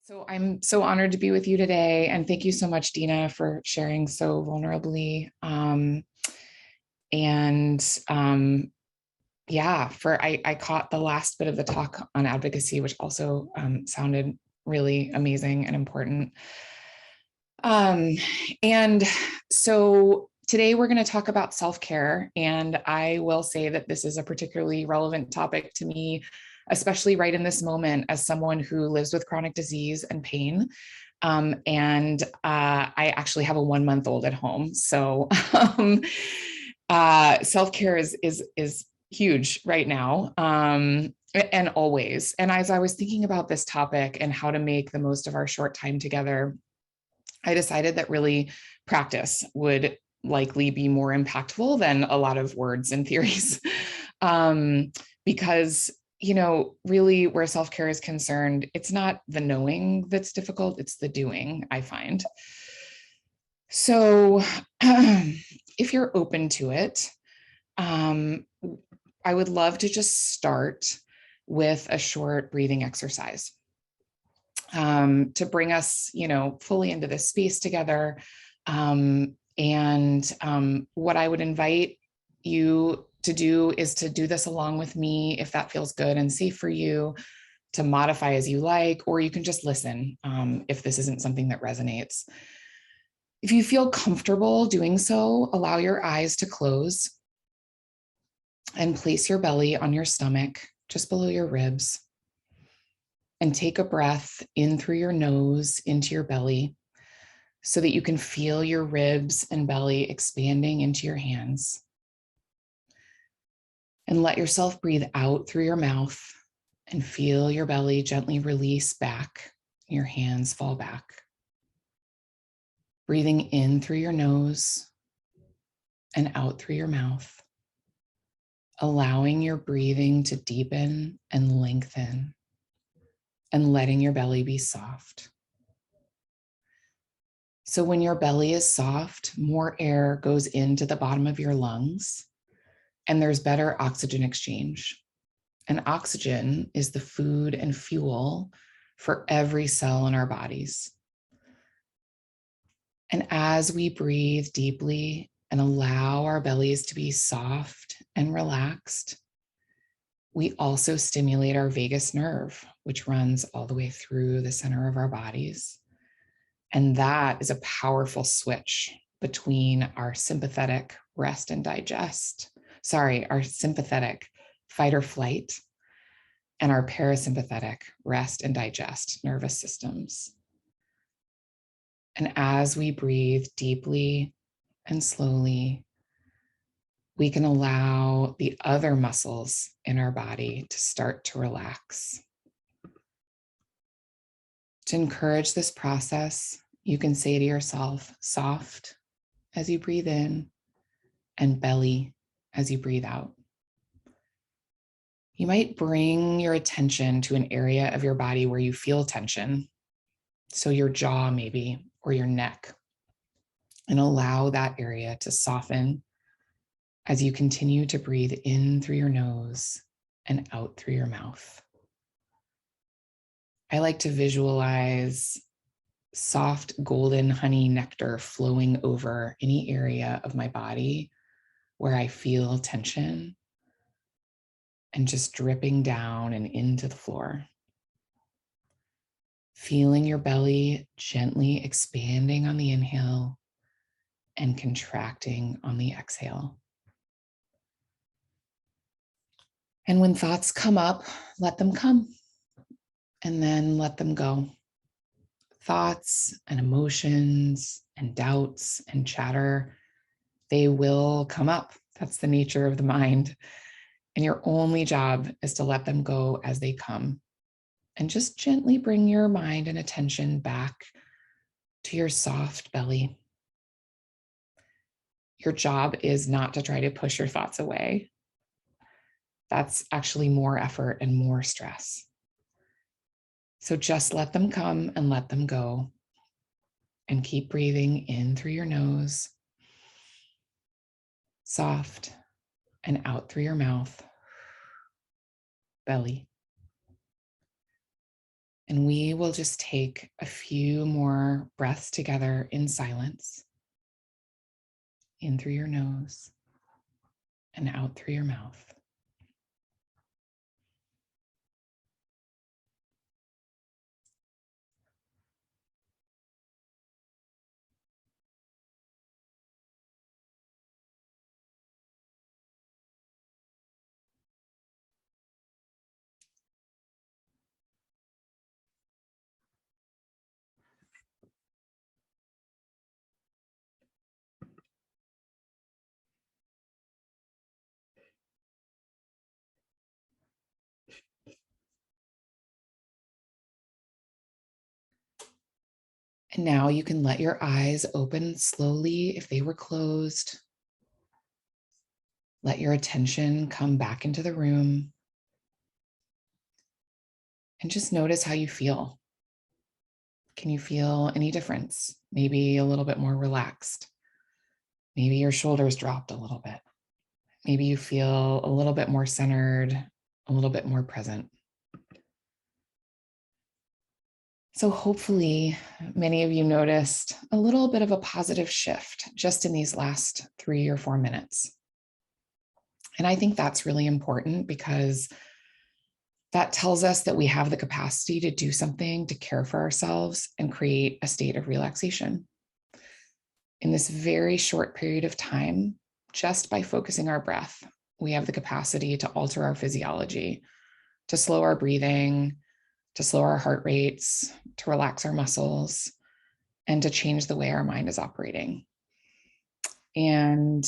So I'm so honored to be with you today. And thank you so much, Dina, for sharing so vulnerably. And yeah, I caught the last bit of the talk on advocacy, which also sounded really amazing and important. Um, and so today we're going to talk about self-care. And I will say that this is a particularly relevant topic to me, especially right in this moment as someone who lives with chronic disease and pain. I actually have a 1 month old at home. So self-care is huge right now. And always. And as I was thinking about this topic and how to make the most of our short time together, I decided that really practice would likely be more impactful than a lot of words and theories. um, because, really where self-care is concerned, it's not the knowing that's difficult, it's the doing, I find. So if you're open to it, I would love to just start with a short breathing exercise to bring us, fully into this space together. What I would invite you to do is to do this along with me, if that feels good and safe for you, to modify as you like, or you can just listen if this isn't something that resonates. If you feel comfortable doing so, allow your eyes to close and place your belly on your stomach, just below your ribs. And take a breath in through your nose into your belly so that you can feel your ribs and belly expanding into your hands. And let yourself breathe out through your mouth and feel your belly gently release back, your hands fall back. Breathing in through your nose and out through your mouth, allowing your breathing to deepen and lengthen, and letting your belly be soft. So when your belly is soft, more air goes into the bottom of your lungs, and there's better oxygen exchange. And oxygen is the food and fuel for every cell in our bodies. And as we breathe deeply and allow our bellies to be soft and relaxed, we also stimulate our vagus nerve, which runs all the way through the center of our bodies. And that is a powerful switch between our sympathetic rest and digest, our sympathetic fight or flight, and our parasympathetic rest and digest nervous systems. And as we breathe deeply and slowly, we can allow the other muscles in our body to start to relax. To encourage this process, you can say to yourself, soft as you breathe in and belly as you breathe out. You might bring your attention to an area of your body where you feel tension. So your jaw maybe, or your neck, and allow that area to soften as you continue to breathe in through your nose and out through your mouth. I like to visualize soft golden honey nectar flowing over any area of my body where I feel tension and just dripping down and into the floor. Feeling your belly gently expanding on the inhale and contracting on the exhale. And when thoughts come up, let them come and then let them go. Thoughts and emotions and doubts and chatter, they will come up. That's the nature of the mind. And your only job is to let them go as they come. And just gently bring your mind and attention back to your soft belly. Your job is not to try to push your thoughts away. That's actually more effort and more stress. So just let them come and let them go. And keep breathing in through your nose, soft, and out through your mouth, belly. And we will just take a few more breaths together in silence, in through your nose and out through your mouth. And now you can let your eyes open slowly if they were closed. Let your attention come back into the room. And just notice how you feel. Can you feel any difference? Maybe a little bit more relaxed. Maybe your shoulders dropped a little bit. Maybe you feel a little bit more centered, a little bit more present. So hopefully many of you noticed a little bit of a positive shift just in these last 3 or 4 minutes. And I think that's really important because that tells us that we have the capacity to do something to care for ourselves and create a state of relaxation. In this very short period of time, just by focusing our breath, we have the capacity to alter our physiology, to slow our breathing, to slow our heart rates, to relax our muscles, and to change the way our mind is operating. And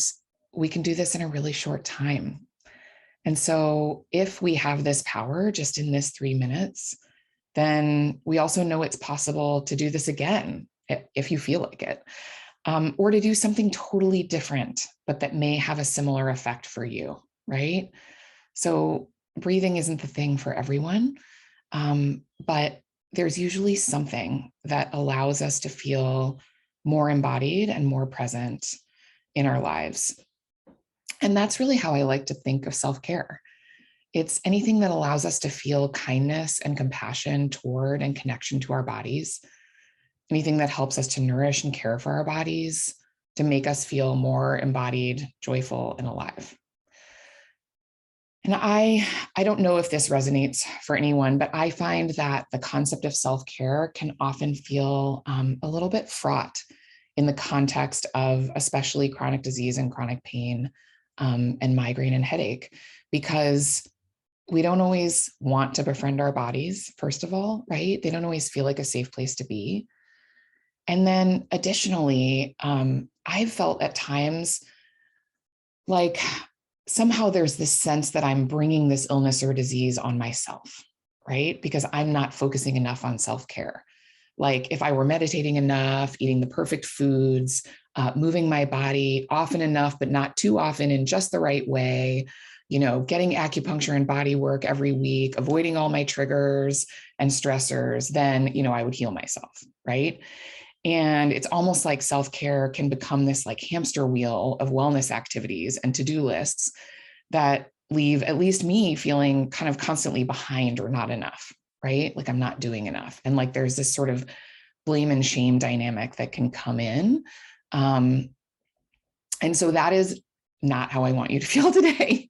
we can do this in a really short time. And so if we have this power just in this 3 minutes, then we also know it's possible to do this again, if you feel like it, or to do something totally different, but that may have a similar effect for you, right? So breathing isn't the thing for everyone, but there's usually something that allows us to feel more embodied and more present in our lives. And that's really how I like to think of self-care. It's anything that allows us to feel kindness and compassion toward and connection to our bodies, anything that helps us to nourish and care for our bodies, to make us feel more embodied, joyful, and alive. And I don't know if this resonates for anyone, but I find that the concept of self-care can often feel a little bit fraught in the context of especially chronic disease and chronic pain and migraine and headache, because we don't always want to befriend our bodies, first of all, right? They don't always feel like a safe place to be. And then additionally, I've felt at times like somehow there's this sense that I'm bringing this illness or disease on myself, right? Because I'm not focusing enough on self-care. Like if I were meditating enough, eating the perfect foods, moving my body often enough, but not too often in just the right way, getting acupuncture and body work every week, avoiding all my triggers and stressors, then, I would heal myself, right? And it's almost like self-care can become this like hamster wheel of wellness activities and to-do lists that leave at least me feeling kind of constantly behind or not enough, right? Like I'm not doing enough. And like there's this sort of blame and shame dynamic that can come in. And so that is not how I want you to feel today.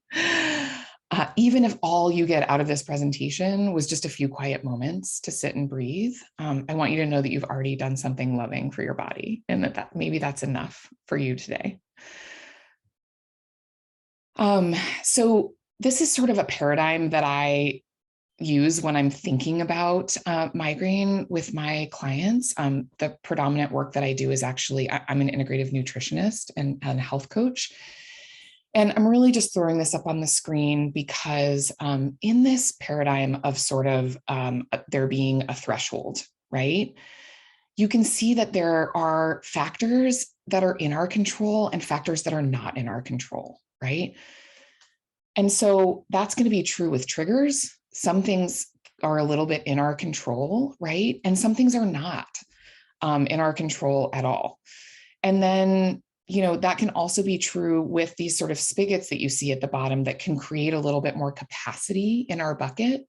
Even if all you get out of this presentation was just a few quiet moments to sit and breathe, I want you to know that you've already done something loving for your body and that maybe that's enough for you today. So this is sort of a paradigm that I use when I'm thinking about migraine with my clients. The predominant work that I do is actually, I'm an integrative nutritionist and health coach. And I'm really just throwing this up on the screen because in this paradigm of sort of there being a threshold, right? You can see that there are factors that are in our control and factors that are not in our control, right? And so that's going to be true with triggers. Some things are a little bit in our control, right? And some things are not in our control at all. And then that can also be true with these sort of spigots that you see at the bottom that can create a little bit more capacity in our bucket.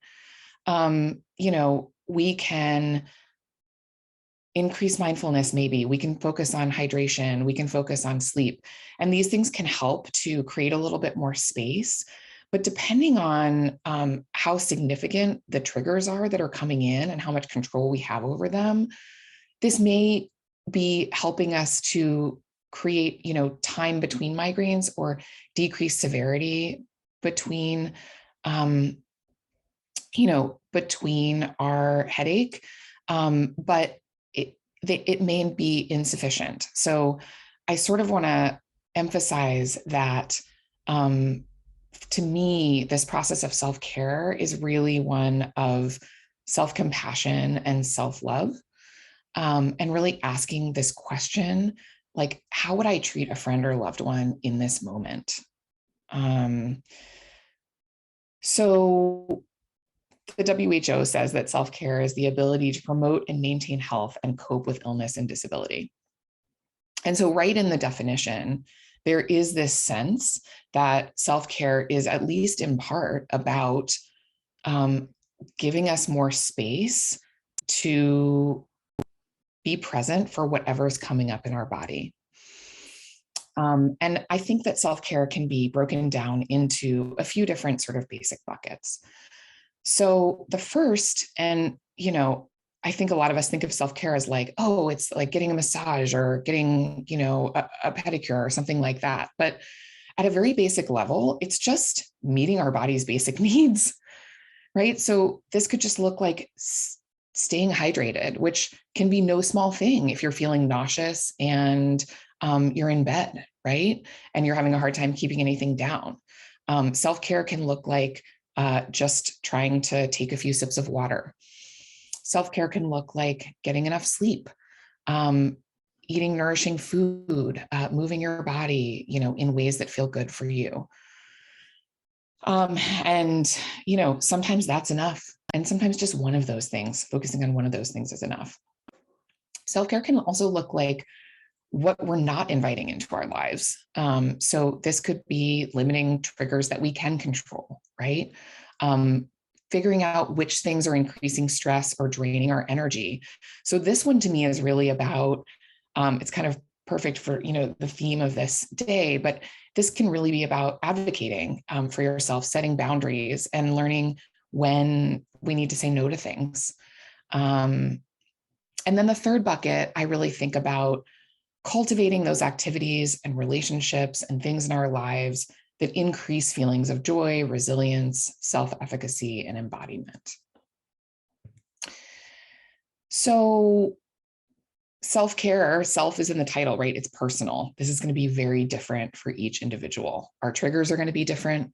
we can increase mindfulness. Maybe we can focus on hydration, we can focus on sleep, and these things can help to create a little bit more space. But depending on how significant the triggers are that are coming in and how much control we have over them, this may be helping us to create, time between migraines or decrease severity between, between our headache. But it may be insufficient. So I sort of want to emphasize that, to me, this process of self-care is really one of self-compassion and self-love, and really asking this question, like, how would I treat a friend or loved one in this moment? So the WHO says that self-care is the ability to promote and maintain health and cope with illness and disability. And so right in the definition, there is this sense that self-care is, at least in part, about giving us more space to be present for whatever is coming up in our body. And I think that self-care can be broken down into a few different sort of basic buckets. So the first, and, I think a lot of us think of self-care as like, oh, it's like getting a massage or getting, a pedicure or something like that. But at a very basic level, it's just meeting our body's basic needs, right? So this could just look like staying hydrated, which can be no small thing if you're feeling nauseous and you're in bed, right? And you're having a hard time keeping anything down. Self-care can look like just trying to take a few sips of water. Self-care can look like getting enough sleep, eating nourishing food, moving your body, in ways that feel good for you. And, sometimes that's enough. And sometimes just one of those things, focusing on one of those things is enough. Self-care can also look like what we're not inviting into our lives. So this could be limiting triggers that we can control, right? Figuring out which things are increasing stress or draining our energy. So this one to me is really about, it's kind of perfect for, the theme of this day, but this can really be about advocating for yourself, setting boundaries and learning when we need to say no to things. And then the third bucket, I really think about cultivating those activities and relationships and things in our lives that increase feelings of joy, resilience, self-efficacy, and embodiment. So self-care, self is in the title, right? It's personal. This is going to be very different for each individual. Our triggers are going to be different.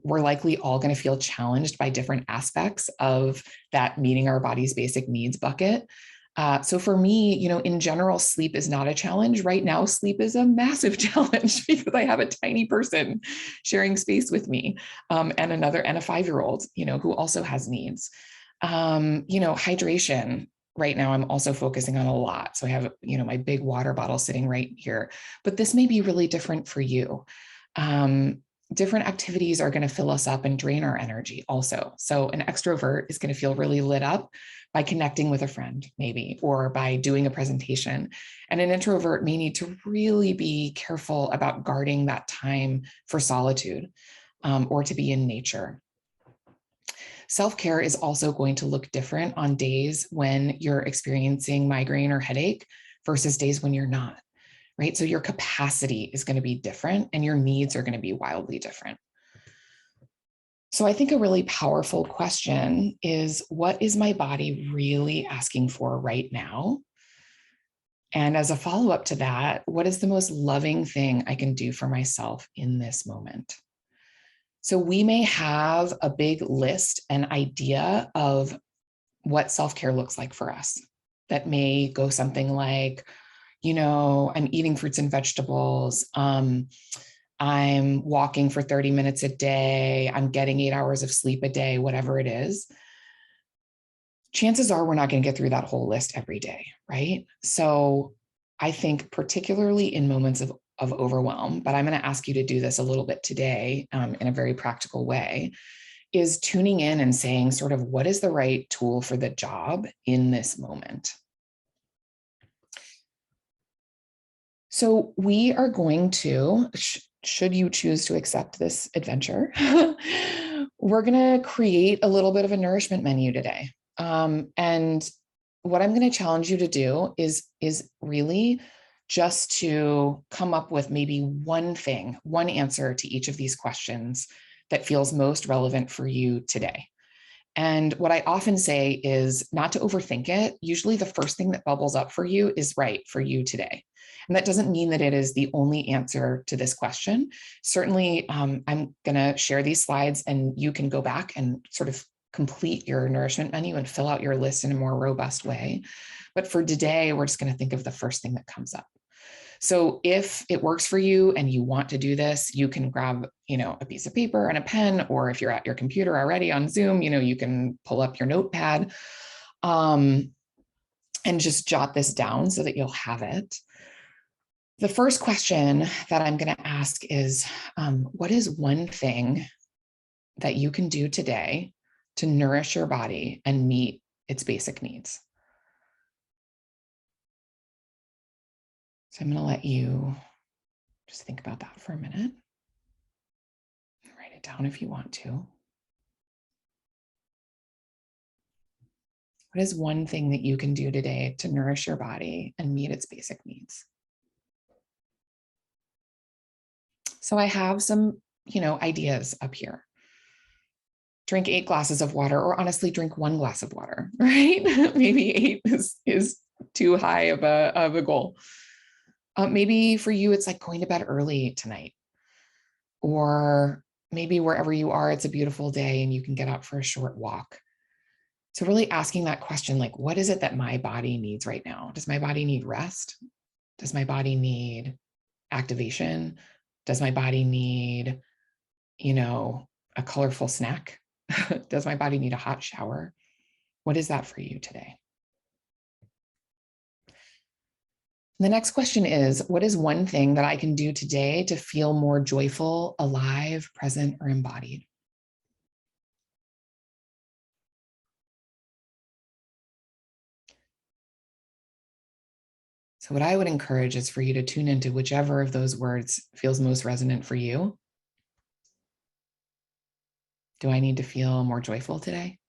We're likely all going to feel challenged by different aspects of that meeting our body's basic needs bucket. So for me, in general, sleep is not a challenge. Right now, sleep is a massive challenge because I have a tiny person sharing space with me, and a 5-year-old, who also has needs. Hydration. Right now, I'm also focusing on a lot. So I have, my big water bottle sitting right here, but this may be really different for you. Different activities are going to fill us up and drain our energy also. So an extrovert is going to feel really lit up by connecting with a friend, maybe, or by doing a presentation. And an introvert may need to really be careful about guarding that time for solitude, or to be in nature. Self-care is also going to look different on days when you're experiencing migraine or headache versus days when you're not, right? So your capacity is going to be different and your needs are going to be wildly different. So I think a really powerful question is, what is my body really asking for right now? And as a follow-up to that, what is the most loving thing I can do for myself in this moment? So we may have a big list and idea of what self-care looks like for us. That may go something like, I'm eating fruits and vegetables. I'm walking for 30 minutes a day. I'm getting 8 hours of sleep a day, whatever it is. Chances are we're not going to get through that whole list every day, right? So I think particularly in moments of overwhelm, but I'm going to ask you to do this a little bit today, in a very practical way, is tuning in and saying sort of, what is the right tool for the job in this moment? So we are going to, should you choose to accept this adventure, we're going to create a little bit of a nourishment menu today. And what I'm going to challenge you to do is really just to come up with maybe one thing, one answer to each of these questions that feels most relevant for you today. And what I often say is not to overthink it. Usually the first thing that bubbles up for you is right for you today. And that doesn't mean that it is the only answer to this question. Certainly, I'm going to share these slides and you can go back and sort of complete your nourishment menu and fill out your list in a more robust way. But for today, we're just going to think of the first thing that comes up. So if it works for you and you want to do this, you can grab, a piece of paper and a pen, or if you're at your computer already on Zoom, you can pull up your notepad and just jot this down so that you'll have it. The first question that I'm going to ask is, what is one thing that you can do today to nourish your body and meet its basic needs? So I'm going to let you just think about that for a minute. Write it down if you want to. What is one thing that you can do today to nourish your body and meet its basic needs? So I have some, ideas up here. Drink 8 glasses of water, or honestly, drink 1 glass of water, right? Maybe 8 is too high of a goal. Maybe for you, it's like going to bed early tonight. Or maybe wherever you are, it's a beautiful day and you can get out for a short walk. So really asking that question, like, what is it that my body needs right now? Does my body need rest? Does my body need activation? Does my body need, a colorful snack? Does my body need a hot shower? What is that for you today? The next question is, what is one thing that I can do today to feel more joyful, alive, present, or embodied? So what I would encourage is for you to tune into whichever of those words feels most resonant for you. Do I need to feel more joyful today?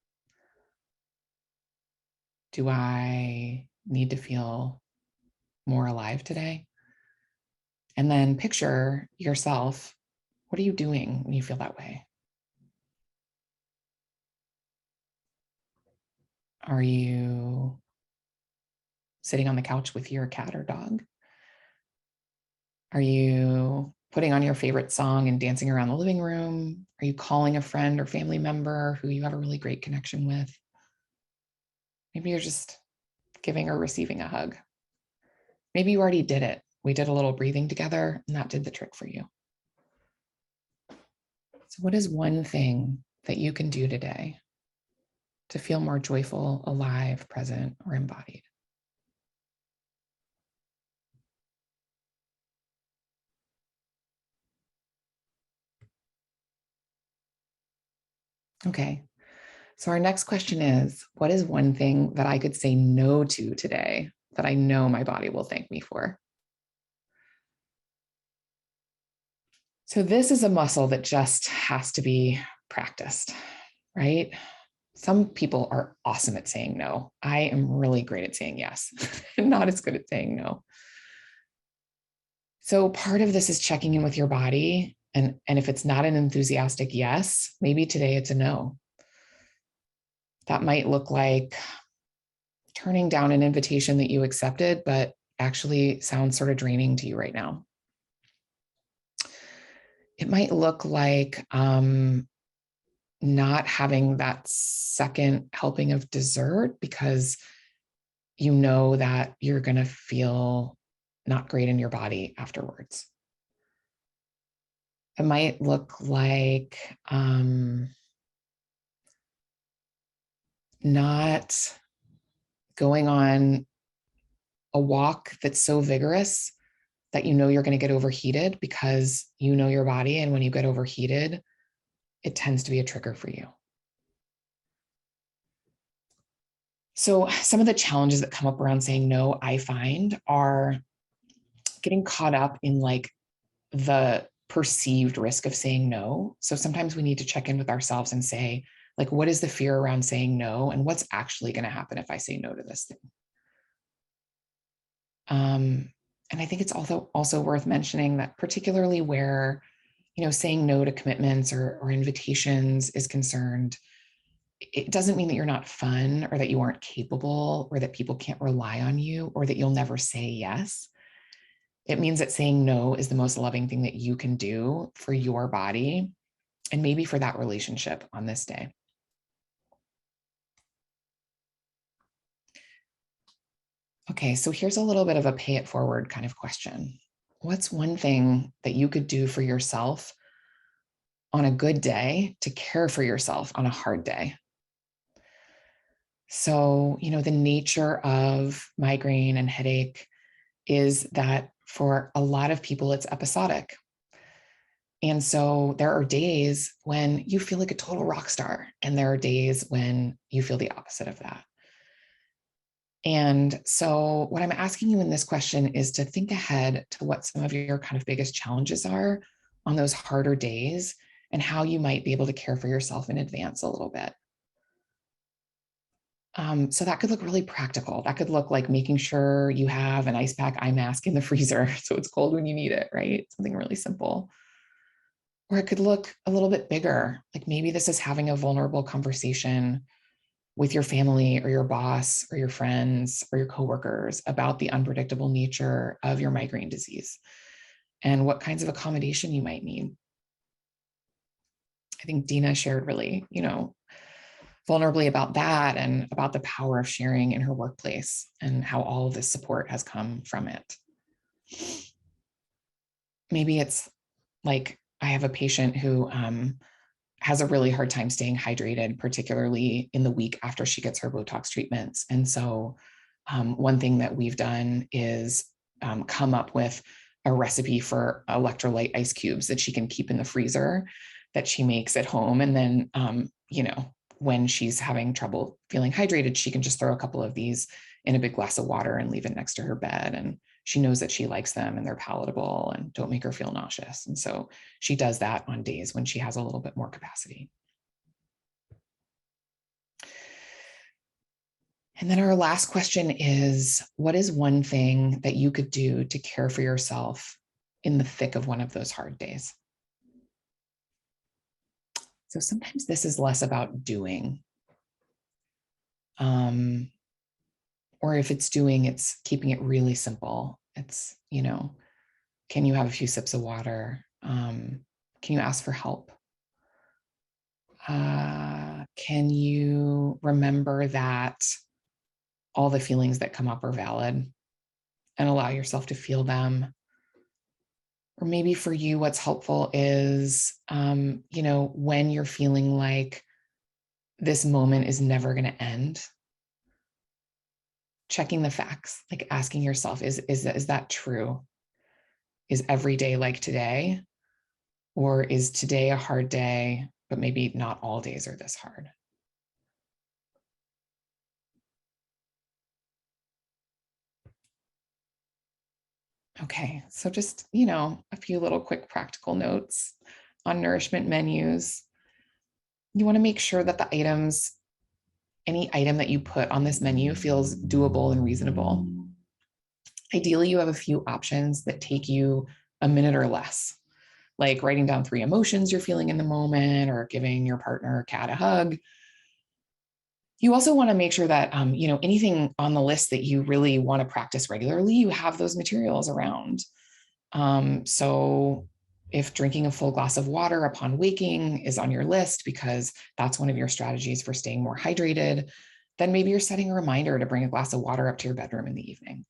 Do I need to feel more alive today? And then picture yourself. What are you doing when you feel that way? Are you sitting on the couch with your cat or dog? Are you putting on your favorite song and dancing around the living room? Are you calling a friend or family member who you have a really great connection with? Maybe you're just giving or receiving a hug. Maybe you already did it. We did a little breathing together and that did the trick for you. So what is one thing that you can do today to feel more joyful, alive, present, or embodied? Okay. So our next question is, what is one thing that I could say no to today that I know my body will thank me for? So this is a muscle that just has to be practiced, right? Some people are awesome at saying no. I am really great at saying yes, not as good at saying no. So part of this is checking in with your body. And if it's not an enthusiastic yes, maybe today it's a no. That might look like turning down an invitation that you accepted, but actually sounds sort of draining to you right now. It might look like not having that second helping of dessert because you know that you're going to feel not great in your body afterwards. It might look like not going on a walk that's so vigorous that you know you're going to get overheated because you know your body. And when you get overheated, it tends to be a trigger for you. So some of the challenges that come up around saying no, I find, are getting caught up in like the perceived risk of saying no. So sometimes we need to check in with ourselves and say, like, what is the fear around saying no? And what's actually going to happen if I say no to this thing? And I think it's also worth mentioning that particularly where, saying no to commitments or invitations is concerned, it doesn't mean that you're not fun or that you aren't capable or that people can't rely on you or that you'll never say yes. It means that saying no is the most loving thing that you can do for your body and maybe for that relationship on this day. Okay, so here's a little bit of a pay it forward kind of question. What's one thing that you could do for yourself on a good day to care for yourself on a hard day? So, the nature of migraine and headache is that for a lot of people, it's episodic. And so there are days when you feel like a total rock star, and there are days when you feel the opposite of that. And so what I'm asking you in this question is to think ahead to what some of your kind of biggest challenges are on those harder days and how you might be able to care for yourself in advance a little bit. So that could look really practical. That could look like making sure you have an ice pack eye mask in the freezer so it's cold when you need it, right? Something really simple. Or it could look a little bit bigger. Like maybe this is having a vulnerable conversation with your family or your boss or your friends or your coworkers about the unpredictable nature of your migraine disease and what kinds of accommodation you might need. I think Dina shared really, vulnerably about that and about the power of sharing in her workplace and how all of this support has come from it. Maybe it's like I have a patient who has a really hard time staying hydrated, particularly in the week after she gets her Botox treatments. And so one thing that we've done is come up with a recipe for electrolyte ice cubes that she can keep in the freezer that she makes at home. And then, when she's having trouble feeling hydrated, she can just throw a couple of these in a big glass of water and leave it next to her bed. And she knows that she likes them and they're palatable and don't make her feel nauseous. And so she does that on days when she has a little bit more capacity. And then our last question is, what is one thing that you could do to care for yourself in the thick of one of those hard days? So sometimes this is less about doing. Or if it's doing, it's keeping it really simple. It's, can you have a few sips of water? Can you ask for help? Can you remember that all the feelings that come up are valid and allow yourself to feel them? Or maybe for you, what's helpful is, when you're feeling like this moment is never going to end, checking the facts, like asking yourself, is that true? Is every day like today? Or is today a hard day, but maybe not all days are this hard? Okay, so just, a few little quick practical notes on nourishment menus. You want to make sure that any item that you put on this menu feels doable and reasonable. Ideally, you have a few options that take you a minute or less, like writing down 3 emotions you're feeling in the moment or giving your partner or cat a hug. You also want to make sure that, anything on the list that you really want to practice regularly, you have those materials around. So if drinking a full glass of water upon waking is on your list because that's one of your strategies for staying more hydrated, then maybe you're setting a reminder to bring a glass of water up to your bedroom in the evening.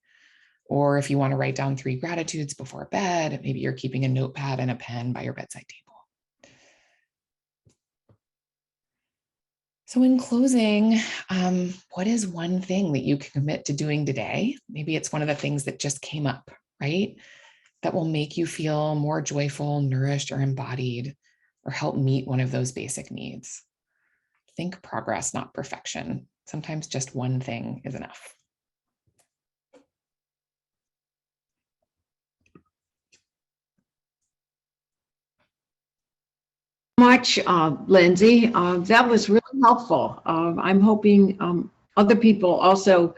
Or if you want to write down 3 gratitudes before bed, maybe you're keeping a notepad and a pen by your bedside table. So in closing, what is one thing that you can commit to doing today? Maybe it's one of the things that just came up, right? That will make you feel more joyful, nourished, or embodied, or help meet one of those basic needs. Think progress, not perfection. Sometimes just one thing is enough. Much, Lindsay. That was really helpful. I'm hoping other people also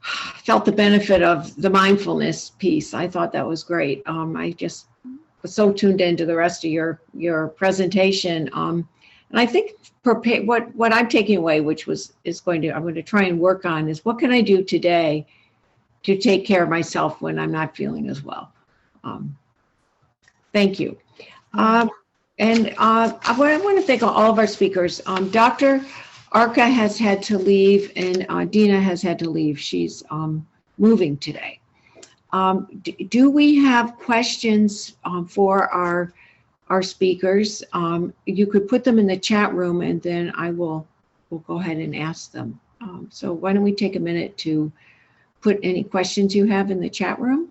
felt the benefit of the mindfulness piece. I thought that was great. I just was so tuned into the rest of your presentation. And I think what I'm taking away, I'm going to try and work on, is what can I do today to take care of myself when I'm not feeling as well. Thank you. And I want to thank all of our speakers. Dr. Arca has had to leave, and Dina has had to leave. She's moving today. Do we have questions for our speakers? You could put them in the chat room, and then we'll go ahead and ask them. So why don't we take a minute to put any questions you have in the chat room?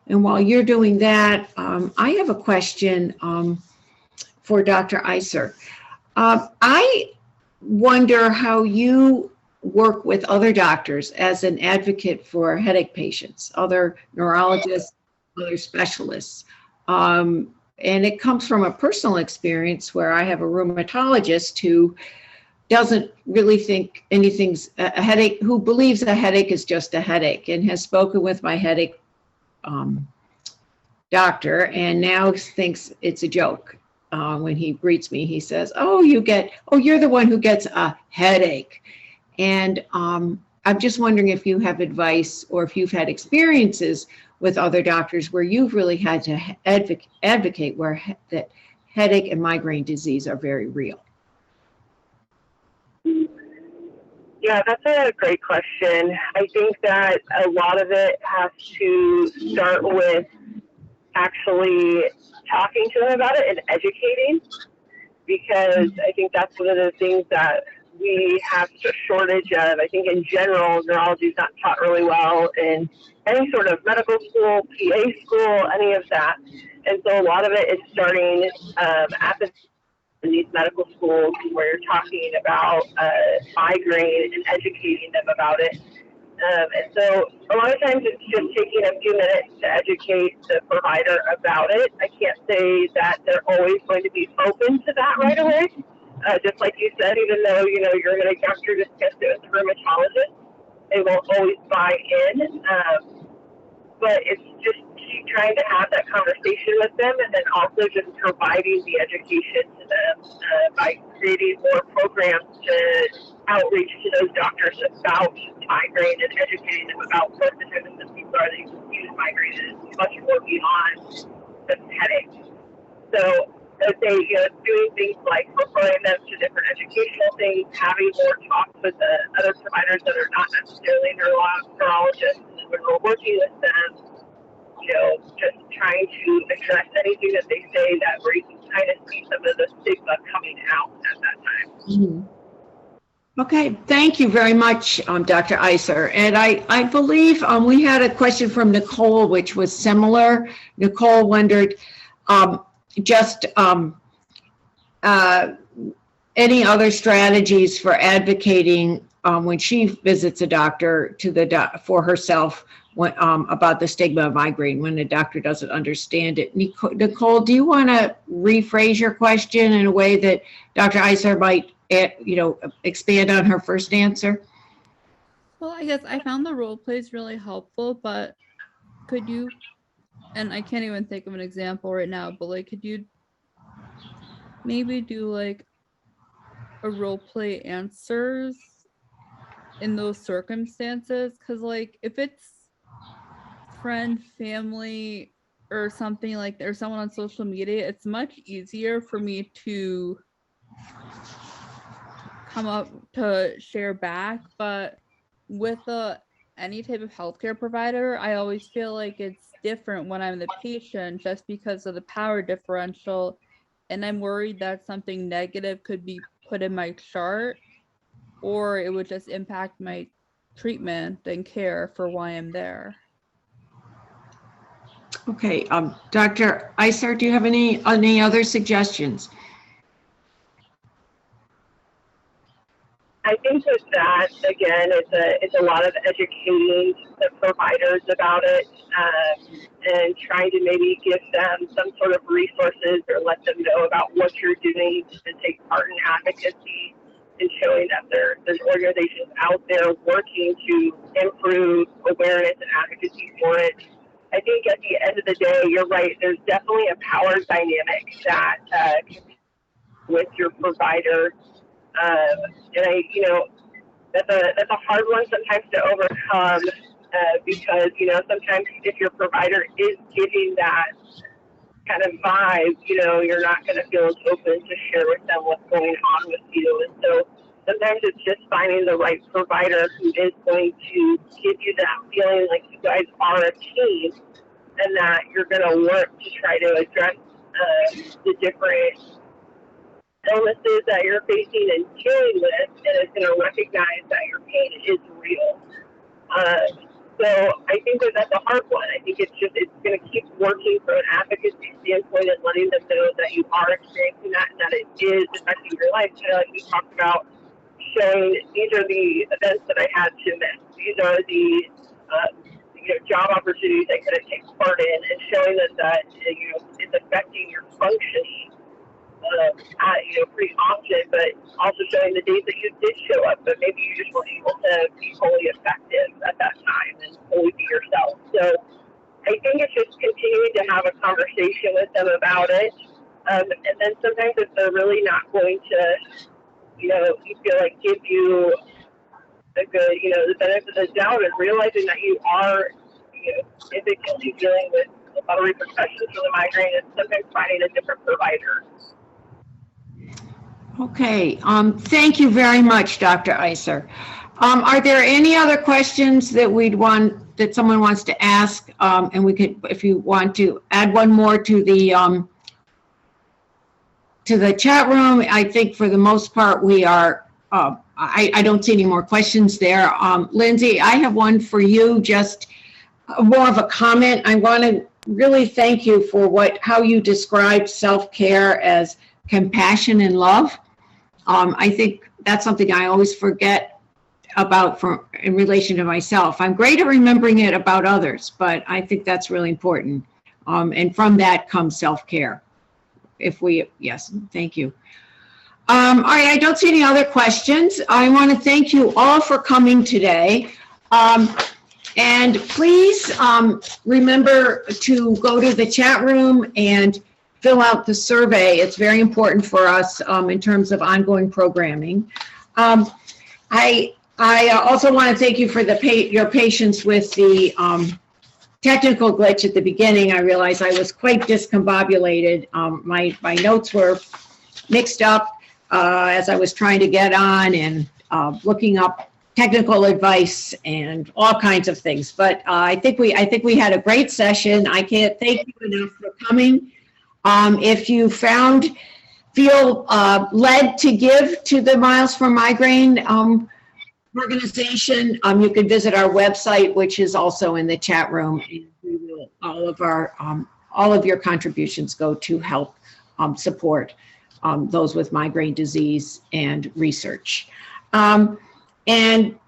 And while you're doing that, I have a question for Dr. Iser. I wonder how you work with other doctors as an advocate for headache patients, other neurologists, other specialists. And it comes from a personal experience where I have a rheumatologist who doesn't really think anything's a headache, who believes a headache is just a headache, and has spoken with my headache doctor, and now thinks it's a joke. When he greets me, he says, "Oh, you're the one who gets a headache." And I'm just wondering if you have advice, or if you've had experiences with other doctors where you've really had to advocate where that headache and migraine disease are very real. Yeah, that's a great question. I think that a lot of it has to start with actually talking to them about it and educating, because I think that's one of the things that we have a shortage of. I think in general, neurology is not taught really well in any sort of medical school, PA school, any of that. And so a lot of it is starting in these medical schools where you're talking about migraine and educating them about it. And so a lot of times it's just taking a few minutes to educate the provider about it. I can't say that they're always going to be open to that right away. Just like you said, even though, you're going to doctor discuss it with a rheumatologist, they won't always buy in. But it's just keep trying to have that conversation with them, and then also just providing the education to them by creating more programs to outreach to those doctors about migraine and educating them about what the type of symptoms are that use migraine, and it's much more beyond just headache. So I'd say, doing things like referring them to different educational things, having more talks with the other providers that are not necessarily neurologists, and when we're working with them, just trying to address anything that they say that where you can kind of see some of the stigma coming out at that time. Mm-hmm. Okay, thank you very much, Dr. Iser. And I believe we had a question from Nicole, which was similar. Nicole wondered any other strategies for advocating when she visits a doctor for herself about the stigma of migraine when the doctor doesn't understand it. Nicole, do you want to rephrase your question in a way that Dr. Iser might, expand on her first answer? Well, I guess I found the role plays really helpful, but could you, and I can't even think of an example right now, but could you maybe do a role play answers in those circumstances? Because if it's friend, family, or something like that, or someone on social media, it's much easier for me to come up to share back. But with any type of healthcare provider, I always feel like it's different when I'm the patient, just because of the power differential, and I'm worried that something negative could be put in my chart, or it would just impact my treatment and care for why I'm there. Okay, Dr. Iser, do you have any other suggestions? I think with that, again, it's a lot of educating the providers about it, and trying to maybe give them some sort of resources or let them know about what you're doing to take part in advocacy, and showing that there's organizations out there working to improve awareness and advocacy for it. I think at the end of the day, you're right, there's definitely a power dynamic that can be with your provider. And that's a hard one sometimes to overcome, because, sometimes if your provider is giving that kind of vibe, you're not going to feel as open to share with them what's going on with you. And so sometimes it's just finding the right provider who is going to give you that feeling like you guys are a team, and that you're going to work to try to address the different illnesses that you're facing and dealing with, and it's going to recognize that your pain is real. So I think that's a hard one. I think it's going to keep working from an advocacy standpoint and letting them know that you are experiencing that and that it is affecting your life. Like we talked about, showing these are the events that I had to miss. These are the job opportunities I could have taken part in, and showing that it's affecting your functioning. Pretty often, but also showing the days that you did show up, but maybe you just weren't able to be fully effective at that time and fully be yourself. So I think it's just continuing to have a conversation with them about it. And then sometimes if they're really not going to, you feel like give you a good, the benefit of the doubt, and realizing that you are, physically dealing with a lot of repercussions for the migraine, and sometimes finding a different provider. Okay, thank you very much, Dr. Iser. Are there any other questions that someone wants to ask? And we could, if you want to add one more to the chat room. I think for the most part we are, I don't see any more questions there. Lindsay, I have one for you, just more of a comment. I want to really thank you for how you described self-care as compassion and love. I think that's something I always forget about in relation to myself. I'm great at remembering it about others, but I think that's really important. And from that comes self-care. Yes, thank you. All right, I don't see any other questions. I want to thank you all for coming today. And please remember to go to the chat room and fill out the survey. It's very important for us in terms of ongoing programming. I also want to thank you for your patience with the technical glitch at the beginning. I realized I was quite discombobulated. My notes were mixed up as I was trying to get on and looking up technical advice and all kinds of things. But I think we had a great session. I can't thank you enough for coming. If you feel led to give to the Miles for Migraine organization, you can visit our website, which is also in the chat room. And we will, all of your contributions go to help support those with migraine disease and research. And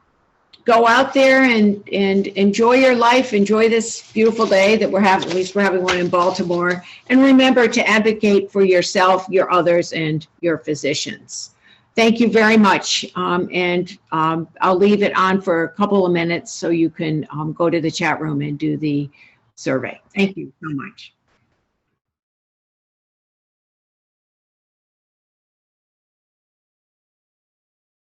go out there and enjoy your life, enjoy this beautiful day that we're having, at least we're having one in Baltimore. And remember to advocate for yourself, your others, and your physicians. Thank you very much. I'll leave it on for a couple of minutes so you can go to the chat room and do the survey. Thank you so much.